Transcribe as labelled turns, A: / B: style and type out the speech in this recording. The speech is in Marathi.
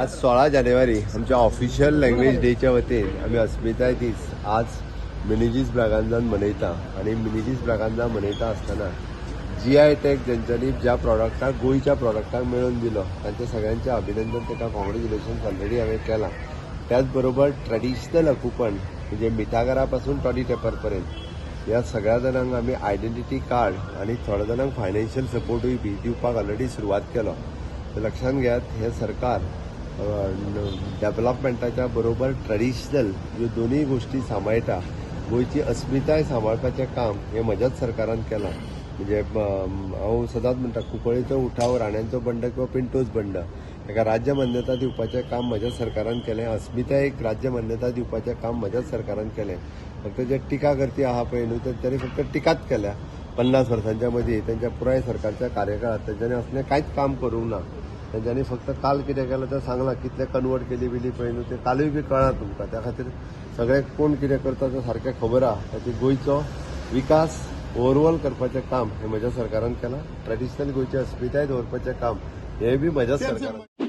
A: आज 16 जानेवारी आमच्या ऑफिशियल लँग्वेज डेच्या वतीन आम्ही अस्मिताय दीस आज मिनीजीस ब्रागांजान मनयता आणि मिनीजीस ब्रागांजान मनयता आसतना GI टॅग ज्यांच्यानी ज्या प्रॉडक्टाक गोयच्या प्रॉडक्टाक मेळून दिलो तांचे सगळ्यांचे अभिनंदन, ताका कॉंग्रॅच्युलेशन्स ऑलरेडी हांवें केलां. त्याचबरोबर ट्रॅडिशनल अकुपन म्हणजे मिठागरा पासून टॉडी टेपर पर्यंत ह्या सगळ्या जाणांक आमी आयडेंटिटी कार्ड आणि थोड्या जाणांक फायनान्शियल सपोर्टूय बी दिवपाक ऑलरेडी सुरवात केलो. लक्षात घेयात, हे सरकार डेव्हलपमेंटाच्या बरोबर ट्रॅडिशनल ह्यो दोनूय गोष्टी सांबाळटा. गोंयची अस्मिताय सांबाळपाचें काम हें म्हज्याच सरकारान केलां. म्हणजे हांव सदांच म्हणटा, कुंकळ्ळेचो उठाव, राण्यांचो बंड किंवा पिंटोच बंड हेका राज्य मान्यता दिवपाचें काम म्हज्या सरकारान केलें. अस्मितायेक राज्य मान्यता दिवपाचें काम म्हज्याच सरकारान केलें. फक्त जे टिका करती आहा पळय न्हू, तेंच्यांनी फक्त टिकाच केल्या. 50 वर्सांच्या मदीं तेंच्या पुराय सरकारच्या कार्यकाळात तेंच्यांनी असलें कांयच काम करूंक ना. तेंच्यांनी फक्त काल कितें केलें तें सांगलां, कितले कन्वर्ट केली बिली पळय न्हू, तें कालूय बी कळना तुमकां. त्या खातीर सगळे कोण कितें करता तें सारकें खबर आहा. ताची गोंयचो विकास ओवरऑल करपाचें काम हें म्हज्या सरकारान केलां. ट्रॅडिशनल गोंयची अस्मिताय दवरपाचें काम हेंय बी म्हज्याच सरकारान